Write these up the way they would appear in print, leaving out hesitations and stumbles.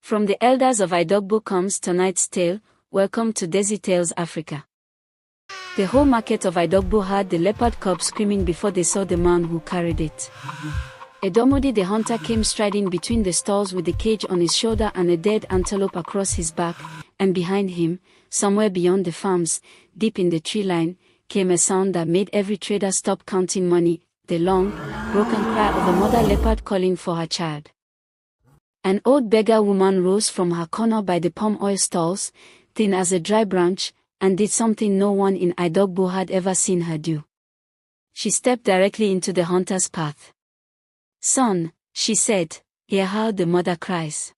From the elders of Idogbo comes tonight's tale. Welcome to Desi Tales Africa. The whole market of Idogbo heard the leopard cub screaming before they saw the man who carried it. Idumudia the hunter came striding between the stalls with the cage on his shoulder and a dead antelope across his back, and behind him, somewhere beyond the farms, deep in the tree line, came a sound that made every trader stop counting money, the long, broken cry of a mother leopard calling for her child. An old beggar woman rose from her corner by the palm oil stalls, thin as a dry branch, and did something no one in Idogbo had ever seen her do. She stepped directly into the hunter's path. "Son," she said, "hear how the mother cries.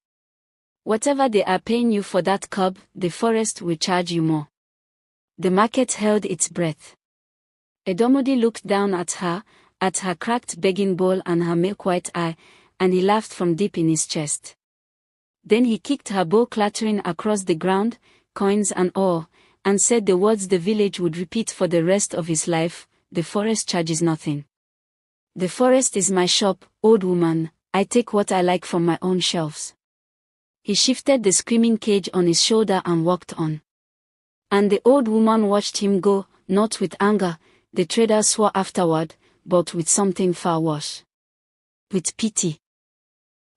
Whatever they are paying you for that cub, the forest will charge you more." The market held its breath. Idumudia looked down at her cracked begging bowl and her milk-white eye, and he laughed from deep in his chest. Then he kicked her bowl clattering across the ground, coins and all, and said the words the village would repeat for the rest of his life: "The forest charges nothing. The forest is my shop, old woman, I take what I like from my own shelves." He shifted the screaming cage on his shoulder and walked on. And the old woman watched him go, not with anger, the trader swore afterward, but with something far worse. With pity.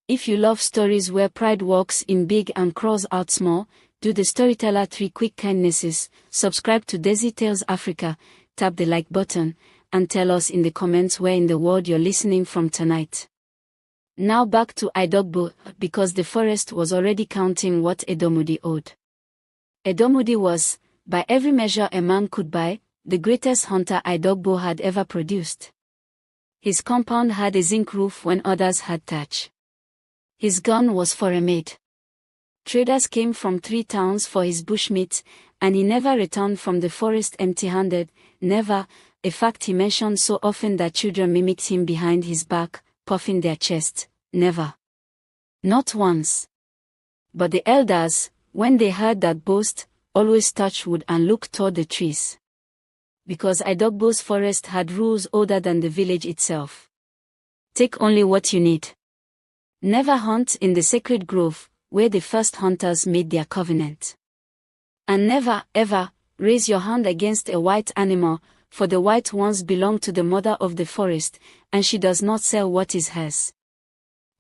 If you love stories where pride walks in big and crawls out small, do the storyteller 3 quick kindnesses: subscribe to Desi Tales Africa, tap the like button, and tell us in the comments where in the world you're listening from tonight. Now back to Idogbo, because the forest was already counting what Idumudia owed. Idumudia was, by every measure a man could buy, the greatest hunter Idogbo had ever produced. His compound had a zinc roof when others had thatch. His gun was for a maid. Traders came from 3 towns for his bushmeat, and he never returned from the forest empty-handed, never, a fact he mentioned so often that children mimicked him behind his back, puffing their chests, never. Not once. But the elders, when they heard that boast, always touched wood and looked toward the trees. Because Idogbo's forest had rules older than the village itself. Take only what you need. Never hunt in the sacred grove, where the first hunters made their covenant. And never, ever, raise your hand against a white animal, for the white ones belong to the mother of the forest, and she does not sell what is hers.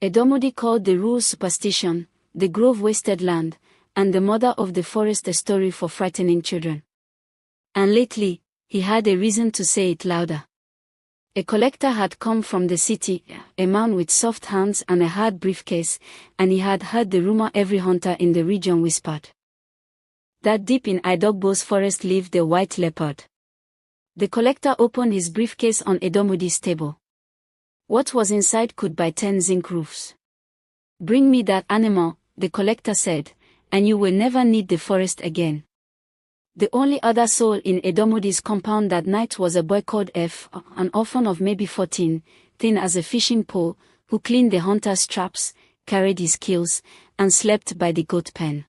Idumudia called the rules superstition, the grove wasted land, and the mother of the forest a story for frightening children. And lately, he had a reason to say it louder. A collector had come from the city, a man with soft hands and a hard briefcase, and he had heard the rumor every hunter in the region whispered. That deep in Idogbo's forest lived the white leopard. The collector opened his briefcase on Idumudia's table. What was inside could buy 10 zinc roofs. "Bring me that animal," the collector said, "and you will never need the forest again." The only other soul in Idumudia's compound that night was a boy called F, an orphan of maybe 14, thin as a fishing pole, who cleaned the hunter's traps, carried his kills, and slept by the goat pen.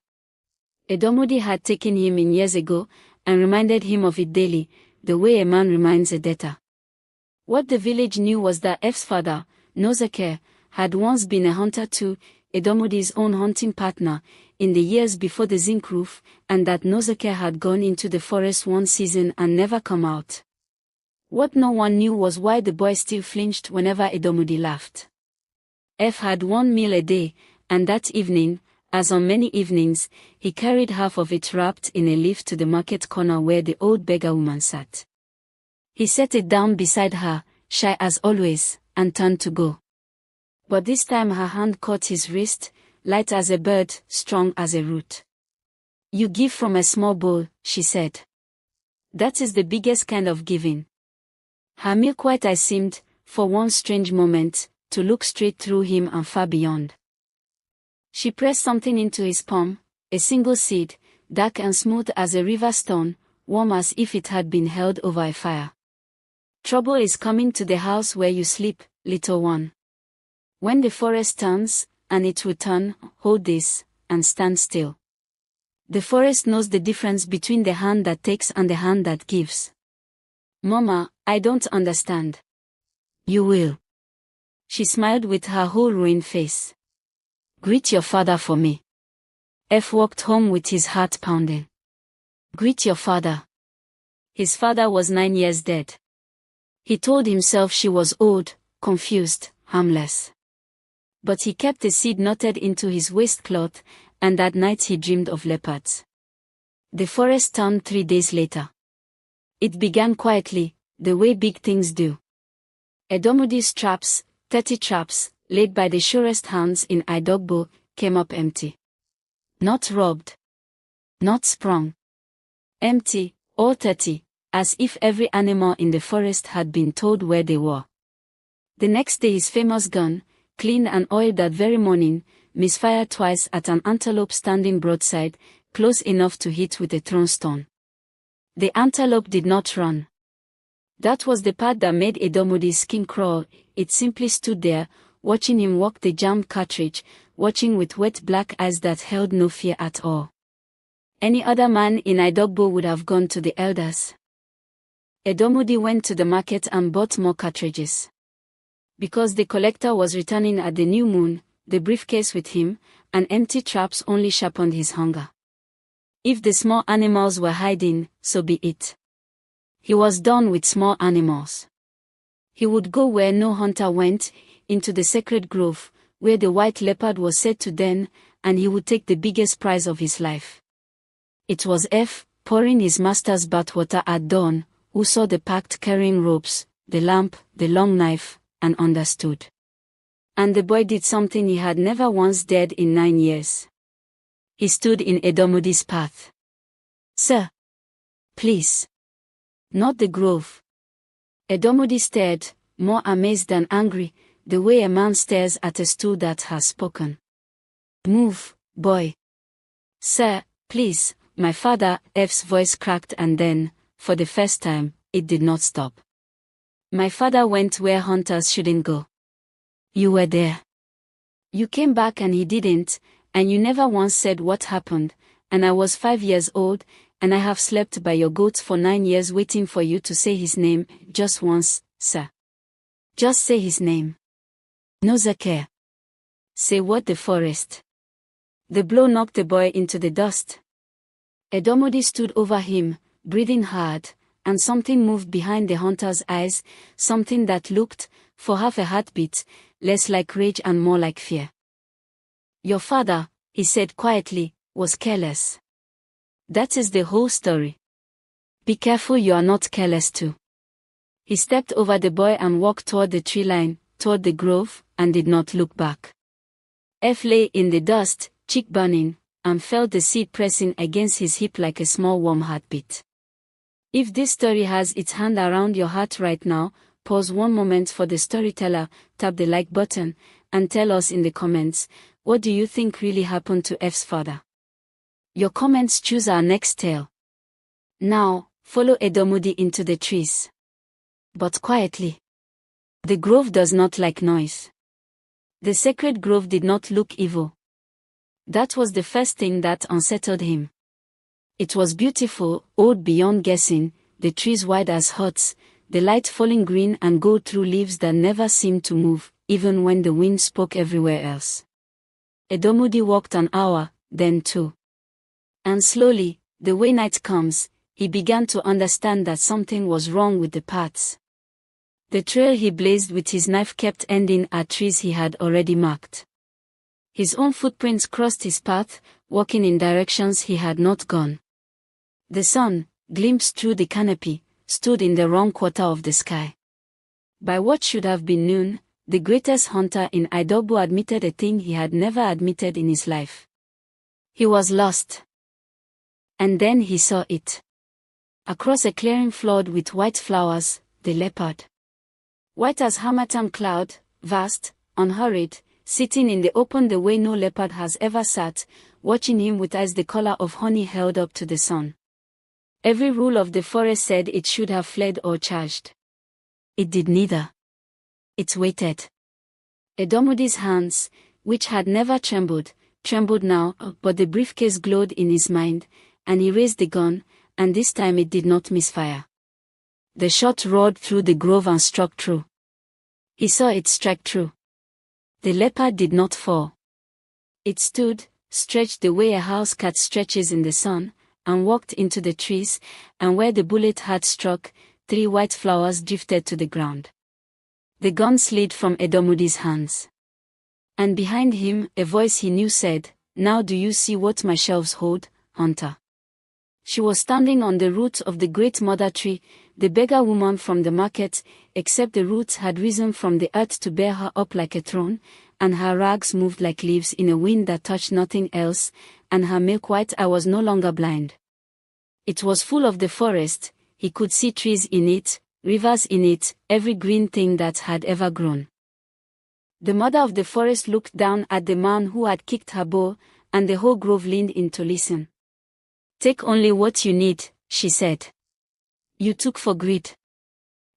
Idumudia had taken him in years ago, and reminded him of it daily, the way a man reminds a debtor. What the village knew was that F's father, Nozake, had once been a hunter too, Idumudia's own hunting partner, in the years before the zinc roof, and that Nozake had gone into the forest one season and never come out. What no one knew was why the boy still flinched whenever Idumudia laughed. F had 1 meal a day, and that evening, as on many evenings, he carried half of it wrapped in a leaf to the market corner where the old beggar woman sat. He set it down beside her, shy as always, and turned to go. But this time her hand caught his wrist, light as a bird, strong as a root. "You give from a small bowl," she said. "That is the biggest kind of giving." Her milk-white eye seemed, for one strange moment, to look straight through him and far beyond. She pressed something into his palm, a single seed, dark and smooth as a river stone, warm as if it had been held over a fire. "Trouble is coming to the house where you sleep, little one. When the forest turns, and it will turn, hold this, and stand still. The forest knows the difference between the hand that takes and the hand that gives." "Mama, I don't understand." "You will." She smiled with her whole ruined face. "Greet your father for me." F walked home with his heart pounding. Greet your father. His father was 9 years dead. He told himself she was old, confused, harmless. But he kept a seed knotted into his waistcloth, and that night he dreamed of leopards. The forest turned 3 days later. It began quietly, the way big things do. Idemudia's traps, 30 traps, laid by the surest hands in Idogbo, came up empty. Not robbed. Not sprung. Empty, all 30, as if every animal in the forest had been told where they were. The next day his famous gun, cleaned and oiled that very morning, misfired twice at an antelope standing broadside, close enough to hit with a thrown stone. The antelope did not run. That was the part that made Idemudia's skin crawl. It simply stood there, watching him walk the jammed cartridge, watching with wet black eyes that held no fear at all. Any other man in Idogbo would have gone to the elders. Idemudia went to the market and bought more cartridges. Because the collector was returning at the new moon, the briefcase with him, and empty traps only sharpened his hunger. If the small animals were hiding, so be it. He was done with small animals. He would go where no hunter went, into the sacred grove, where the white leopard was said to den, and he would take the biggest prize of his life. It was F, pouring his master's bathwater at dawn, who saw the pact carrying ropes, the lamp, the long knife, and understood. And the boy did something he had never once dared in 9 years. He stood in Idemudia's path. Sir. Please. Not the grove. Idemudia stared, more amazed than angry, the way a man stares at a stool that has spoken. Move, boy. Sir, please, my father. F's voice cracked, and then, for the first time, it did not stop. My father went where hunters shouldn't go. You were there. You came back and he didn't, and you never once said what happened, and I was 5 years old, and I have slept by your goats for 9 years waiting for you to say his name, just once, sir. Just say his name. No Zakir. Say what? The forest. The blow knocked the boy into the dust. Idemudia stood over him, breathing hard, and something moved behind the hunter's eyes, something that looked, for half a heartbeat, less like rage and more like fear. Your father, he said quietly, was careless. That is the whole story. Be careful you are not careless too. He stepped over the boy and walked toward the tree line, toward the grove, and did not look back. F lay in the dust, cheek burning, and felt the seed pressing against his hip like a small warm heartbeat. If this story has its hand around your heart right now, pause one moment for the storyteller, tap the like button, and tell us in the comments, what do you think really happened to F's father? Your comments choose our next tale. Now, follow Idemudia into the trees. But quietly. The grove does not like noise. The sacred grove did not look evil. That was the first thing that unsettled him. It was beautiful, old beyond guessing, the trees wide as huts, the light falling green and gold through leaves that never seemed to move, even when the wind spoke everywhere else. Idemudia walked an hour, then 2. And slowly, the way night comes, he began to understand that something was wrong with the paths. The trail he blazed with his knife kept ending at trees he had already marked. His own footprints crossed his path, walking in directions he had not gone. The sun, glimpsed through the canopy, stood in the wrong quarter of the sky. By what should have been noon, the greatest hunter in Idogbo admitted a thing he had never admitted in his life. He was lost. And then he saw it. Across a clearing flood with white flowers, the leopard. White as harmattan cloud, vast, unhurried, sitting in the open the way no leopard has ever sat, watching him with eyes the color of honey held up to the sun. Every rule of the forest said it should have fled or charged. It did neither. It waited. Idemudia's hands, which had never trembled now, but the briefcase glowed in his mind, and he raised the gun, and this time it did not misfire. The shot roared through the grove and struck true. He saw it strike true. The leopard did not fall. It stood, stretched the way a house cat stretches in the sun, and walked into the trees, and where the bullet had struck, 3 white flowers drifted to the ground. The gun slid from Idemudia's hands. And behind him, a voice he knew said, "Now do you see what my shelves hold, hunter?" She was standing on the roots of the great mother tree, the beggar woman from the market, except the roots had risen from the earth to bear her up like a throne, and her rags moved like leaves in a wind that touched nothing else, and her milk-white eye was no longer blind. It was full of the forest, he could see trees in it, rivers in it, every green thing that had ever grown. The mother of the forest looked down at the man who had kicked her bow, and the whole grove leaned in to listen. "Take only what you need," she said. "You took for greed.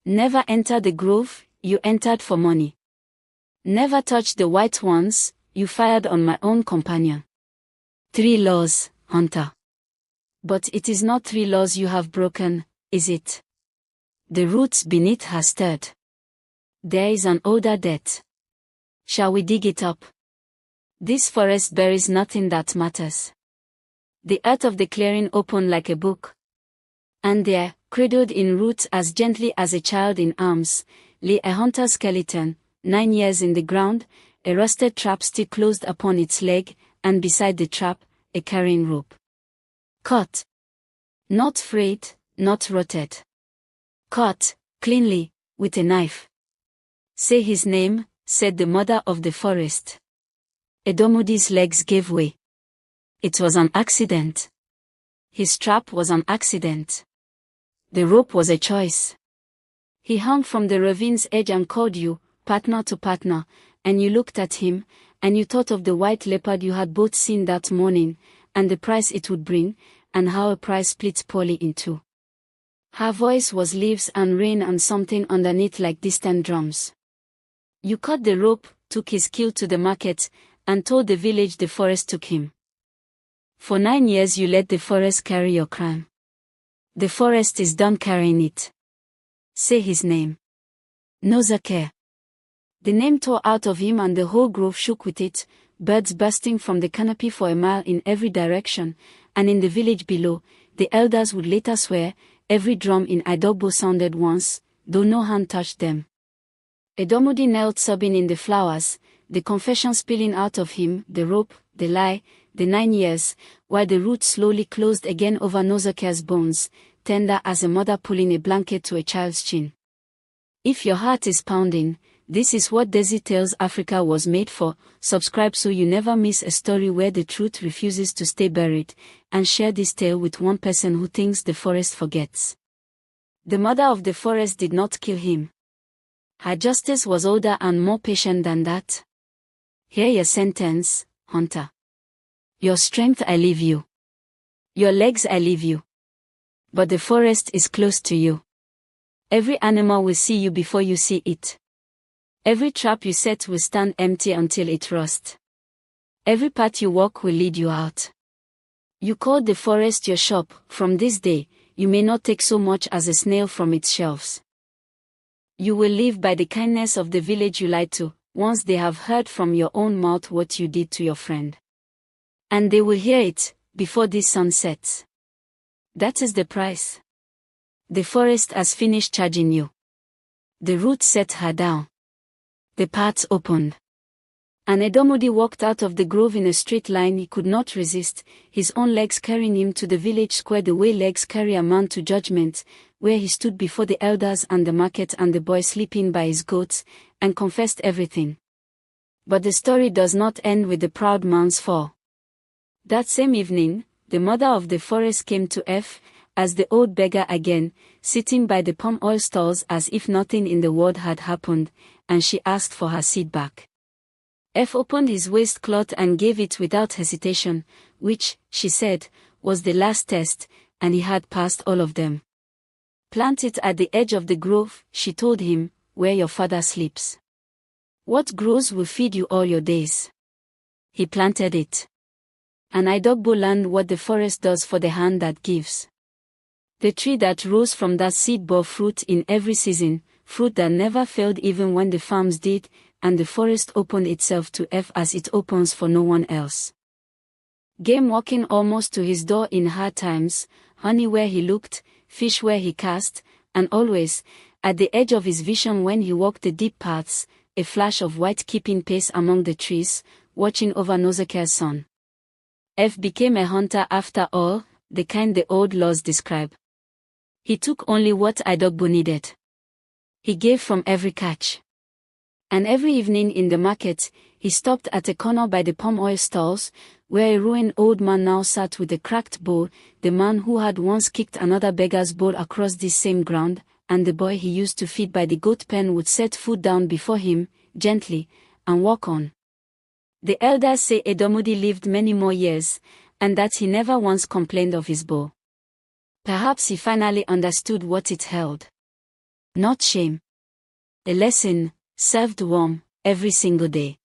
Never enter the grove, you entered for money. Never touch the white ones, you fired on my own companion. 3 laws, hunter. But it is not 3 laws you have broken, is it?" The roots beneath her stirred. "There is an older debt. Shall we dig it up? This forest buries nothing that matters." The earth of the clearing opened like a book. And there, cradled in roots as gently as a child in arms, lay a hunter's skeleton, 9 years in the ground, a rusted trap still closed upon its leg, and beside the trap, a carrying rope. Cut. Not frayed, not rotted. Cut, cleanly, with a knife. "Say his name," said the mother of the forest. Idemudia's legs gave way. It was an accident. His trap was an accident. The rope was a choice. He hung from the ravine's edge and called you, partner to partner, and you looked at him, and you thought of the white leopard you had both seen that morning, and the price it would bring, and how a price split poorly in 2. Her voice was leaves and rain and something underneath like distant drums. You cut the rope, took his kill to the market, and told the village the forest took him. For 9 years you let the forest carry your crime. The forest is done carrying it. Say his name. Nozake. The name tore out of him and the whole grove shook with it, birds bursting from the canopy for a mile in every direction, and in the village below, the elders would later swear, every drum in Idogbo sounded once, though no hand touched them. Idemudia knelt sobbing in the flowers, the confession spilling out of him, the rope, the lie, the 9 years, while the roots slowly closed again over Nozake's bones, tender as a mother pulling a blanket to a child's chin. If your heart is pounding, this is what Desi Tales Africa was made for. Subscribe so you never miss a story where the truth refuses to stay buried, and share this tale with one person who thinks the forest forgets. The mother of the forest did not kill him. Her justice was older and more patient than that. Hear your sentence, hunter. Your strength I leave you. Your legs I leave you. But the forest is close to you. Every animal will see you before you see it. Every trap you set will stand empty until it rusts. Every path you walk will lead you out. You called the forest your shop. From this day, you may not take so much as a snail from its shelves. You will live by the kindness of the village you lied to, once they have heard from your own mouth what you did to your friend. And they will hear it, before this sun sets. That is the price. The forest has finished charging you. The roots set her down. The paths opened. And Idemudia walked out of the grove in a straight line he could not resist, his own legs carrying him to the village square the way legs carry a man to judgment, where he stood before the elders and the market and the boy sleeping by his goats, and confessed everything. But the story does not end with the proud man's fall. That same evening, the mother of the forest came to F, as the old beggar again, sitting by the palm oil stalls as if nothing in the world had happened, and she asked for her seed back. F opened his waistcloth and gave it without hesitation, which, she said, was the last test, and he had passed all of them. Plant it at the edge of the grove, she told him, where your father sleeps. What grows will feed you all your days. He planted it. And Idogbo learned what the forest does for the hand that gives. The tree that rose from that seed bore fruit in every season, fruit that never failed even when the farms did, and the forest opened itself to F as it opens for no one else. Game walking almost to his door in hard times, honey where he looked, fish where he cast, and always, at the edge of his vision when he walked the deep paths, a flash of white keeping pace among the trees, watching over Nozoker's son. F became a hunter after all, the kind the old laws describe. He took only what Idogbo needed. He gave from every catch. And every evening in the market, he stopped at a corner by the palm oil stalls, where a ruined old man now sat with a cracked bowl, the man who had once kicked another beggar's bowl across this same ground, and the boy he used to feed by the goat pen would set food down before him, gently, and walk on. The elders say Idemudia lived many more years, and that he never once complained of his bowl. Perhaps he finally understood what it held. Not shame. A lesson, served warm, every single day.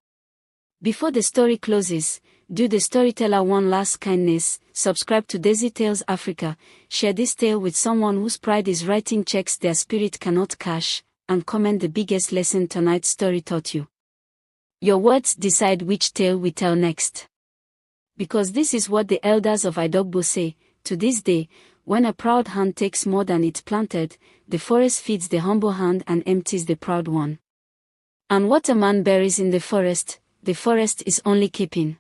Before the story closes, do the storyteller one last kindness, subscribe to Desi Tales Africa, share this tale with someone whose pride is writing checks their spirit cannot cash, and comment the biggest lesson tonight's story taught you. Your words decide which tale we tell next. Because this is what the elders of Idogbo say, to this day, when a proud hand takes more than it planted, the forest feeds the humble hand and empties the proud one. And what a man buries in the forest is only keeping.